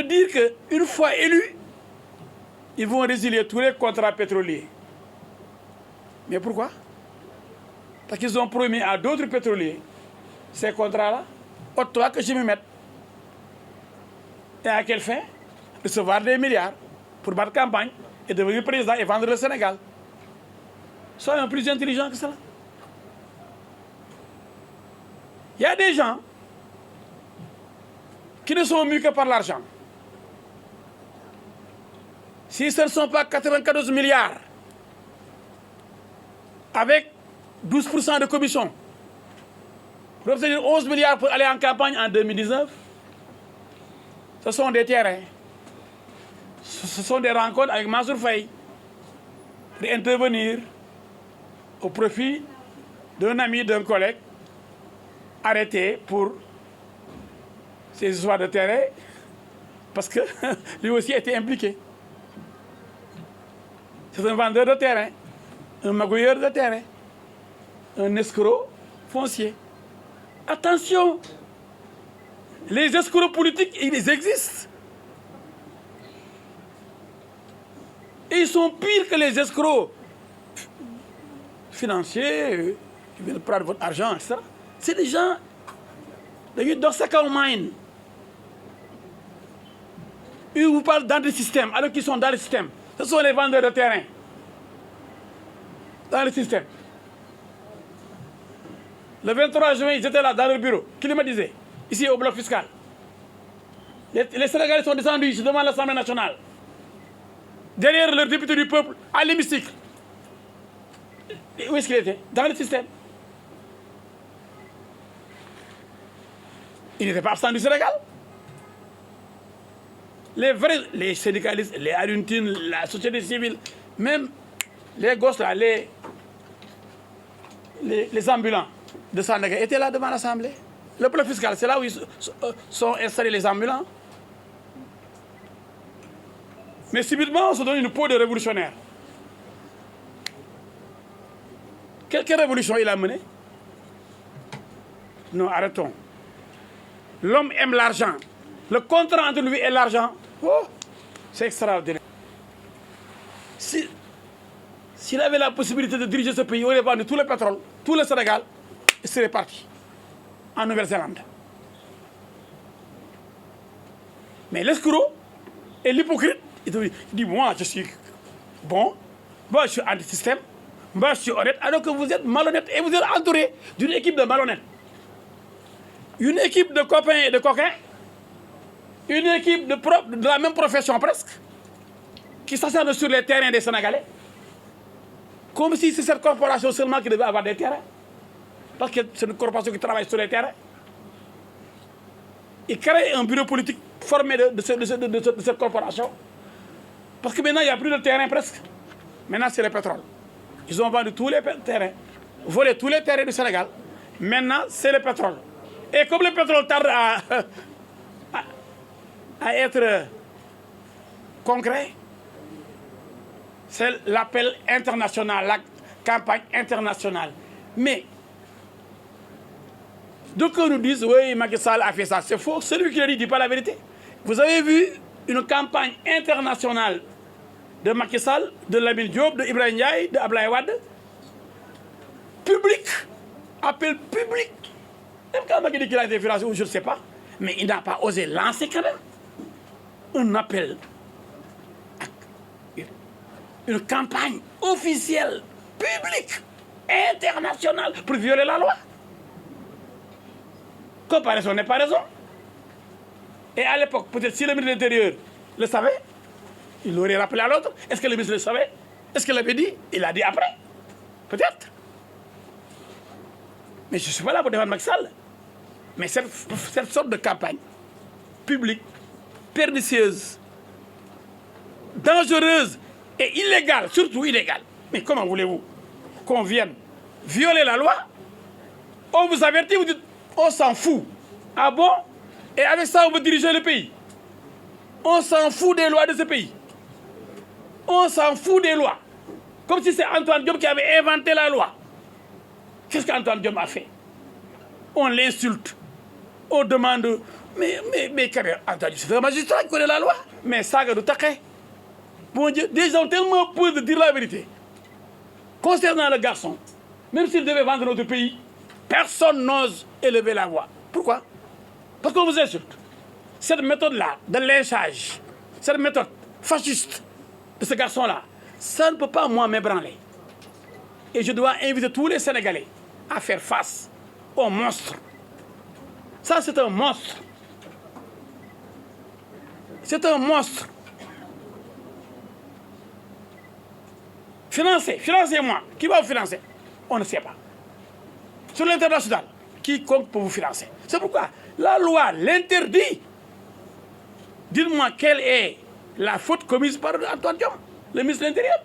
de dire qu'une fois élus, ils vont résilier tous les contrats pétroliers. Mais pourquoi? Parce qu'ils ont promis à d'autres pétroliers ces contrats-là. Toi que je me mette. Et à quelle fin? Recevoir des milliards pour battre campagne et devenir président et vendre le Sénégal. Soyons plus intelligents que cela. Il y a des gens qui ne sont mûs que par l'argent. Si ce ne sont pas 94 milliards, avec 12% de commission, pour obtenir 11 milliards pour aller en campagne en 2019, ce sont des terrains. Ce sont des rencontres avec Mansour Faye pour intervenir au profit d'un ami, d'un collègue arrêté pour ces histoires de terrain parce que lui aussi a été impliqué. C'est un vendeur de terrain, un magouilleur de terrain, un escroc foncier. Attention, les escrocs politiques, ils existent. Et ils sont pires que les escrocs financiers qui viennent prendre votre argent, etc. C'est des gens dans ce cas mine. Ils vous parlent dans le système, alors qu'ils sont dans le système. Ce sont les vendeurs de terrain. Dans le système. Le 23 juin, ils étaient là dans le bureau. Qui me disait? Ici au bloc fiscal. Les Sénégalais sont descendus ici devant l'Assemblée nationale. Derrière leur député du peuple, à l'hémicycle. Où est-ce qu'il était? Dans le système. Il n'était pas absent du Sénégal. Les vrais, les syndicalistes, les Aruntines, la société civile, même les gosses là, les ambulants de Sandaga étaient là devant l'Assemblée. Le bloc fiscal, c'est là où ils sont installés les ambulants. Mais subitement, on se donne une peau de révolutionnaire. Quelle révolution il a menée? Non, arrêtons. L'homme aime l'argent. Le contrat entre lui et l'argent, oh, c'est extraordinaire. S'il avait la possibilité de diriger ce pays, il aurait vendu tout le pétrole, tout le Sénégal, et serait parti en Nouvelle-Zélande. Mais l'escroc et l'hypocrite, il dit, moi je suis bon, moi je suis anti-système, moi je suis honnête, alors que vous êtes malhonnête et vous êtes entouré d'une équipe de malhonnêtes. Une équipe de copains et de coquins, une équipe de la même profession presque, qui s'acharne sur les terrains des Sénégalais, comme si c'est cette corporation seulement qui devait avoir des terrains. Parce que c'est une corporation qui travaille sur les terrains. Ils créent un bureau politique formé de cette corporation. Parce que maintenant, il n'y a plus de terrain presque. Maintenant, c'est le pétrole. Ils ont vendu tous les terrains, volé tous les terrains du Sénégal. Maintenant, c'est le pétrole. Et comme le pétrole tarde à être concret, c'est l'appel international, la campagne internationale. Mais, donc nous disent, oui, Macky Sall a fait ça, c'est faux. Celui qui le dit ne dit pas la vérité. Vous avez vu une campagne internationale de Macky Sall, de Lamine Diop, de Ibrahim Ndiaye, de Abdoulaye Wade. Public, appel public. Même quand Macky dit qu'il a été financé, je ne sais pas, mais il n'a pas osé lancer quand même un appel, une campagne officielle, publique, internationale, pour violer la loi. Comparaison n'est pas raison. Et à l'époque, peut-être si le ministre de l'Intérieur le savait, il l'aurait rappelé à l'autre. Est-ce que le ministre le savait? Est-ce qu'il l'avait dit? Il l'a dit après. Peut-être. Mais je ne suis pas là pour défendre Macky Sall. Mais cette sorte de campagne publique, pernicieuse, dangereuse et illégale, surtout illégale. Mais comment voulez-vous qu'on vienne violer la loi? On vous avertit, vous dites, on s'en fout. Ah bon? Et avec ça, on veut diriger le pays. On s'en fout des lois de ce pays. On s'en fout des lois. Comme si c'est Antoine Diome qui avait inventé la loi. Qu'est-ce qu'Antoine Diome a fait? On l'insulte. On demande Mais quand même, c'est un magistrat qui connaît la loi. Mais ça, de taquet. Bon Dieu, des gens tellement peu de dire la vérité. Concernant le garçon, même s'il devait vendre notre pays, personne n'ose élever la voix. Pourquoi? Parce qu'on vous insulte. Cette méthode-là, de lynchage, cette méthode fasciste de ce garçon-là, ça ne peut pas, moi, m'ébranler. Et je dois inviter tous les Sénégalais à faire face au monstre. Ça, c'est un monstre. C'est un monstre. Financez-moi. Qui va vous financer? On ne sait pas. Sur l'international, quiconque peut vous financer. C'est pourquoi la loi l'interdit. Dites-moi quelle est la faute commise par Antoine Diome, le ministre de l'Intérieur.